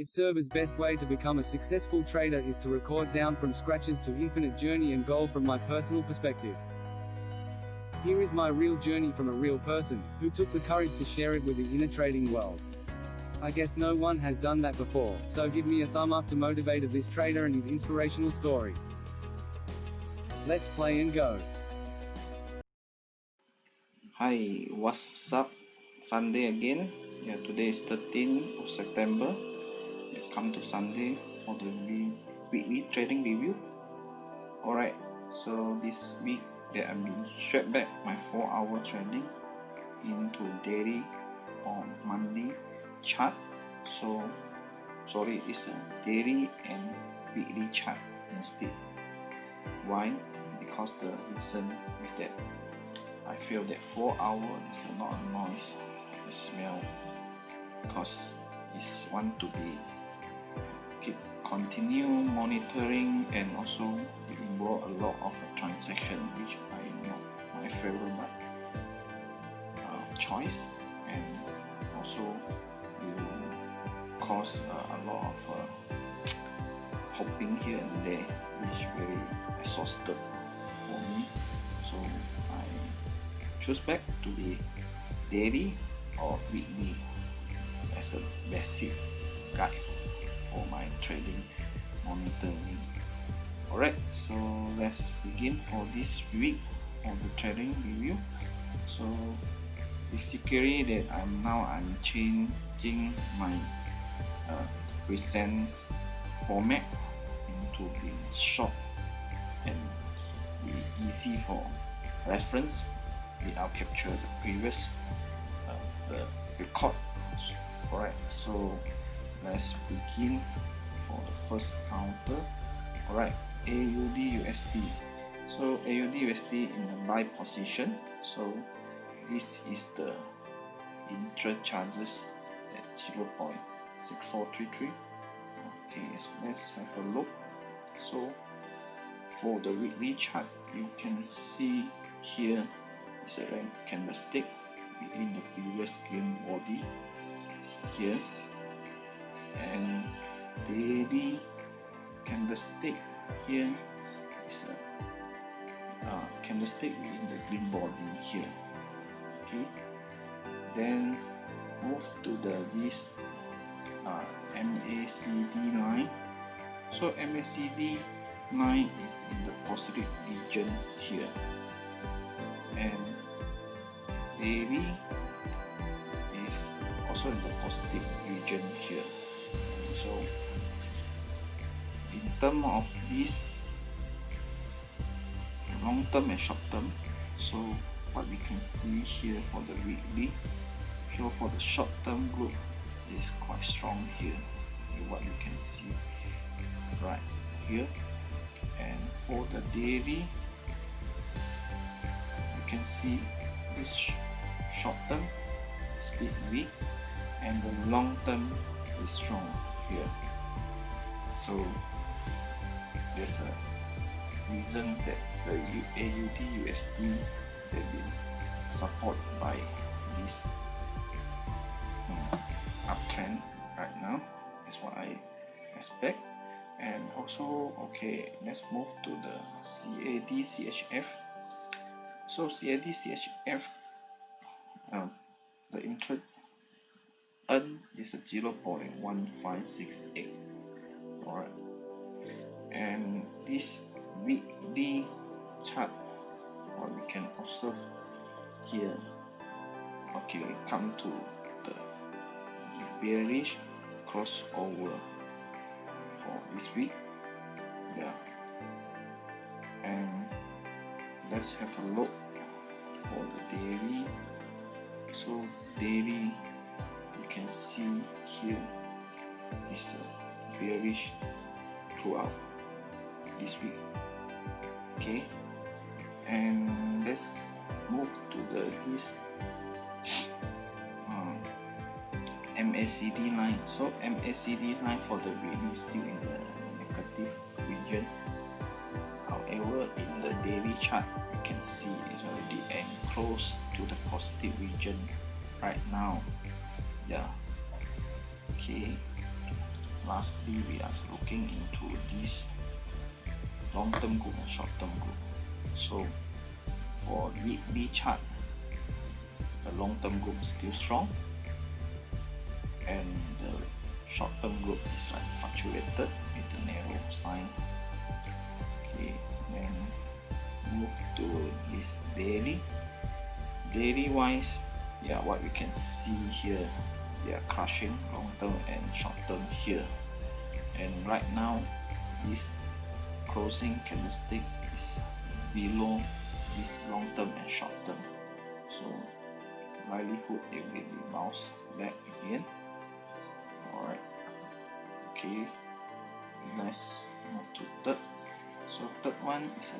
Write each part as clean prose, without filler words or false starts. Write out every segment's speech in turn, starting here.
It serves as best way to become a successful trader is to record down from scratches to infinite journey and goal from my personal perspective. Here is my real journey from a real person, who took the courage to share it with the inner trading world. I guess no one has done that before, so give me a thumb up to motivate this trader and his inspirational story. Let's play and go. Hi, what's up? Sunday again. Yeah, today is 13th of September. We come to Sunday for the weekly trading review. Alright, so this week that I've been swept back my 4-hour trading into daily or monthly chart. So sorry, it's a daily and weekly chart instead. Why? Because the reason is that I feel that 4 hours is a lot of noise as well, because it's want to be continue monitoring, and also it involve a lot of transaction which I not my favorite choice, and also will cause a lot of hopping here and there, which very exhausted for me. So I choose back to be daily or weekly as a basic guide for my trading monitoring. Alright, so let's begin for this week of the trading review. So basically that I'm changing my present format into being short and be easy for reference without capture the previous the record. Alright, so let's begin for the first counter. Alright, AUD USD. So AUD USD in the buy position. So this is the interest charges at 0.6433. Okay, let's have a look. So for the weekly chart, you can see here is a red candlestick within the previous green body here, and daily candlestick here is a candlestick within the green body here. Okay, then move to this MACD line. So MACD line is in the positive region here, and daily is also in the positive region here. So in terms of this long term and short term, so what we can see here for the weekly, so for the short term group is quite strong here, what you can see right here. And for the daily, you can see this short term is a bit weak, and the long term is strong here. So there's a reason that the AUD USD has been supported by this uptrend right now, is what I expect. And also, okay, let's move to the CAD CHF. So CAD CHF, the interest earn is at 0.1568. Alright, and this weekly chart, what we can observe here, okay, we come to the bearish crossover for this week. Yeah, and let's have a look for the daily. So daily, you can see here is bearish throughout this week. Okay, and let's move to this MACD line. So MACD line for the weekly is still in the negative region. However, in the daily chart, you can see it's already close to the positive region right now. Yeah. Okay. lastly, we are looking into this long-term group and short-term group. So for weekly chart, the long-term group is still strong, and the short-term group is like fluctuated with the narrow sign. Okay, then move to this daily. Daily wise, yeah, what we can see here, they are crushing long-term and short-term here, and right now this closing candlestick is below this long-term and short-term, so likelihood it will be bounce back again. Alright, okay, let's move to third. So third one is a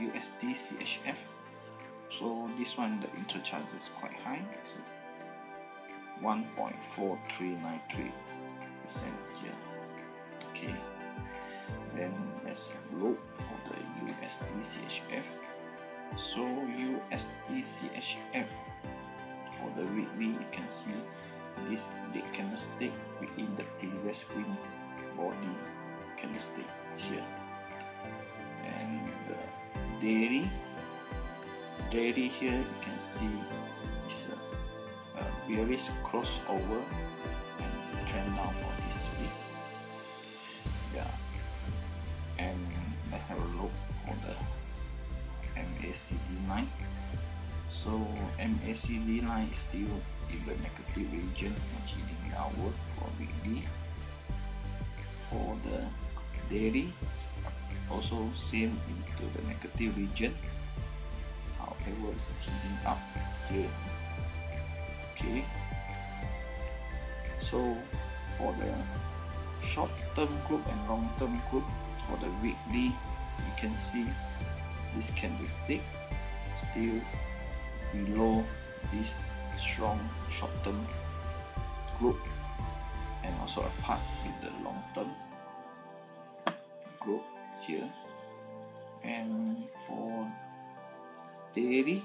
USD CHF. So this one, the interchange is quite high. It's 1.4393% here. Okay, then let's look for the USD CHF. So USD CHF, for the weekly, you can see this big candlestick within the previous green body candlestick here, and the daily here, you can see is a bearish crossover and trend down for this week. Yeah, and let's have a look for the MACD line. So MACD line is still in the negative region and heading downward for weekly. For the daily, also same into the negative region. However, it's heading up here. Okay, so for the short-term group and long-term group, for the weekly, you can see this candlestick still below this strong short-term group, and also apart with the long-term group here. And for daily,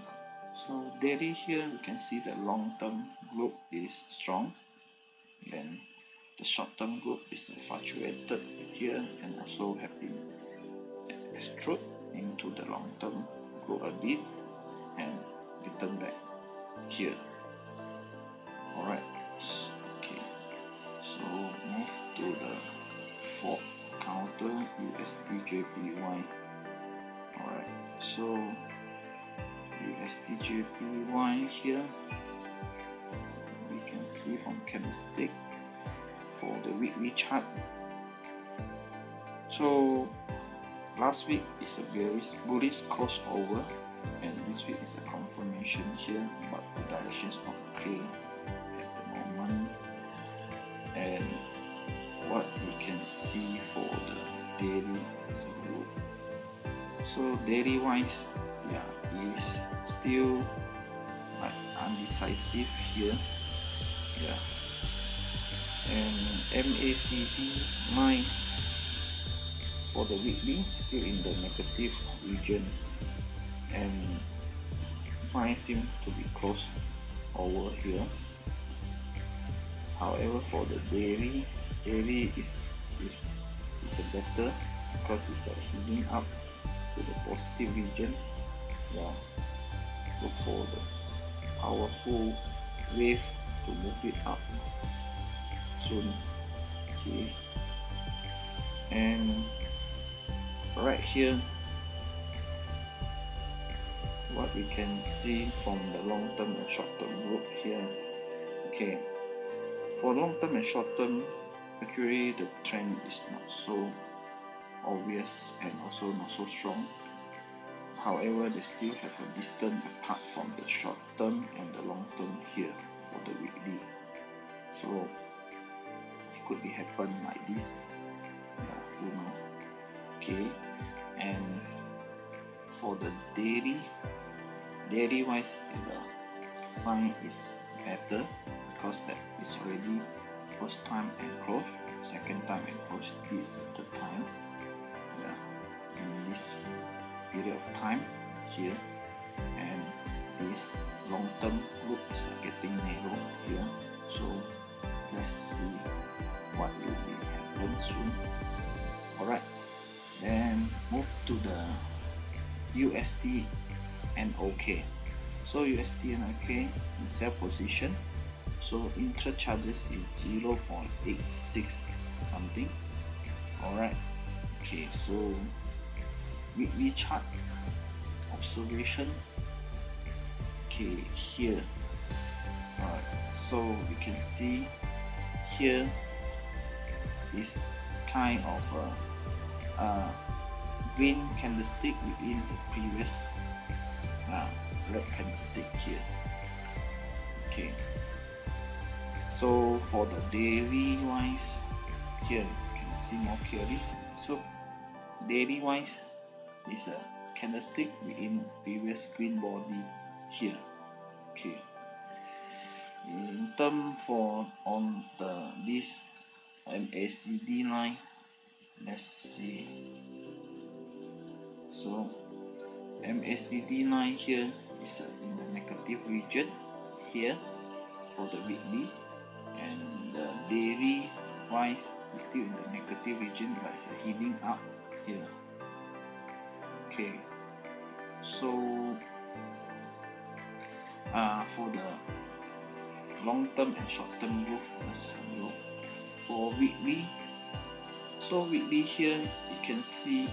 so daily here, you can see the long-term group is strong, and the short-term group is fluctuated here and also have been extruded into the long-term group a bit and return back here. Alright, okay, so move to the fourth counter, USDJPY. Alright, so USDJPY here, we can see from candlestick for the weekly chart. So last week is a bullish crossover, and this week is a confirmation here, but the direction is not clear at the moment. And what we can see for the daily is a group. So daily wise, yeah, is still like undecisive here. Yeah, and MACD line for the weekly still in the negative region, and signs seem to be close over here. However, for the daily is a better, because it's heading up to the positive region. Yeah, look for the powerful wave to move it up soon. Okay, and right here, what we can see from the long-term and short-term group here. Okay, for long-term and short-term, actually the trend is not so obvious and also not so strong. However, they still have a distance apart from the short-term and the long-term here for the weekly. So it could be happen like this. Yeah, you know. Okay, and for the daily wise, the sign is better, because that is already first time and close, second time and close. This is the third time. Yeah, in this period of time here, and this long-term group is getting narrow here. So let's see what will be happening. soon. Alright, then move to the USD and OK. So USD and OK in sell position. So intra charges is 0.86 something. Alright, okay, so weekly chart observation. Okay, here. Alright, so we can see here is kind of a green candlestick within the previous red candlestick here. Okay, so for the daily wise, here you can see more clearly. So daily wise is a candlestick within previous green body here. Okay, in term for on the this MACD line, let's see. So MACD line here is in the negative region here for the weekly, and the daily wise is still in the negative region, but it's heading up here. Okay, so for the long term and short term growth, let's look for weekly. So weekly here you can see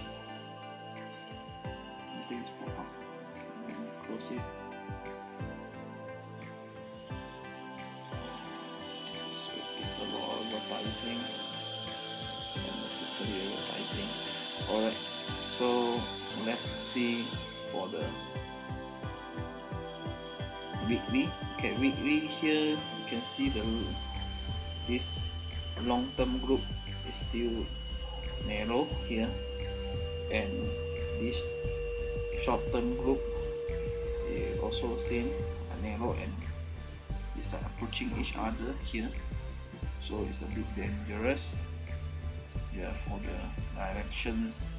things pop up. Okay, let me close it. Just waiting for the advertising, unnecessary advertising. Alright, so let's see for the weekly. Okay, weekly here you can see this long term group is still narrow here, and this short term group is also same narrow, and it's approaching each other here, so it's a bit dangerous. Yeah, for the directions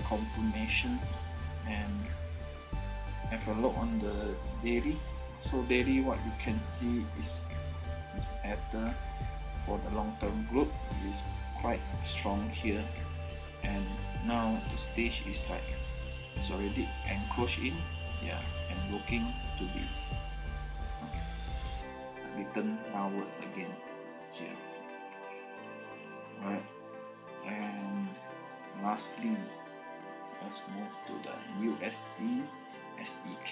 confirmations. And have a look on the daily. So daily, what you can see is better for the long term group. It is quite strong here, and now the stage is like it's already encroached in, yeah, and looking to be return downward again here. Alright, and lastly, let's move to the USD SEK.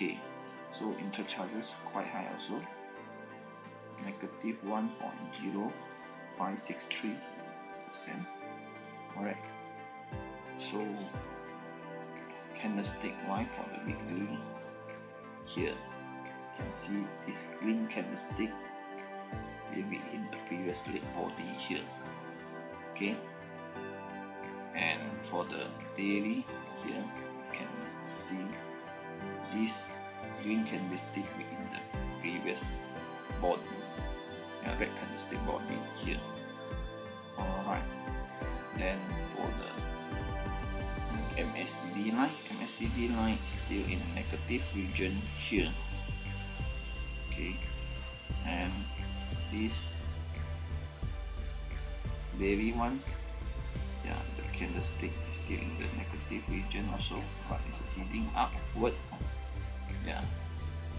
So intercharges quite high also, negative 1.0563%. Alright, so candlestick wise for the weekly, here you can see this green candlestick will be in the previous leg body here. Okay, and for the daily, here you can see this green candlestick within the previous body, red candlestick body here. Alright, then for the MACD line is still in a negative region here. Okay, and these daily ones, yeah, the candlestick is still in the negative region also, but it's heading upward. Yeah,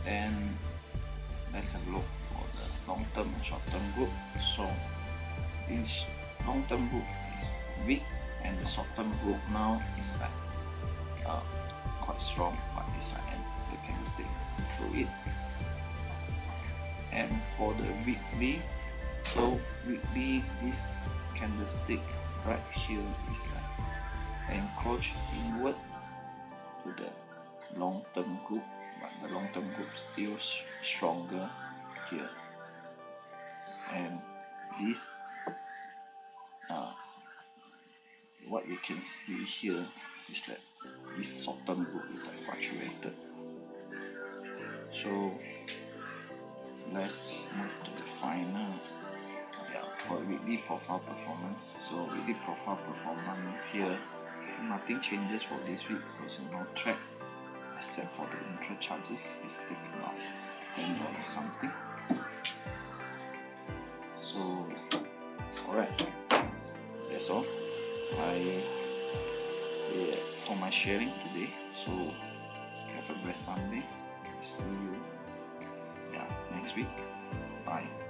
then let's have a look for the long term and short term group. So this long term group is weak, and the short term group now is like quite strong, but it's like the candlestick through it. And for the weekly, so weekly, this candlestick right here is like encroached inward to the long term group, but the long term group still stronger here. And this what we can see here is that this short term group is fluctuated. So let's move to the final, for weekly profile performance. So weekly profile performance here, nothing changes for this week because no track except for the intra charges is taking off $10 something. So alright, that's all. for my sharing today. So have a blessed Sunday. See you next week. Bye.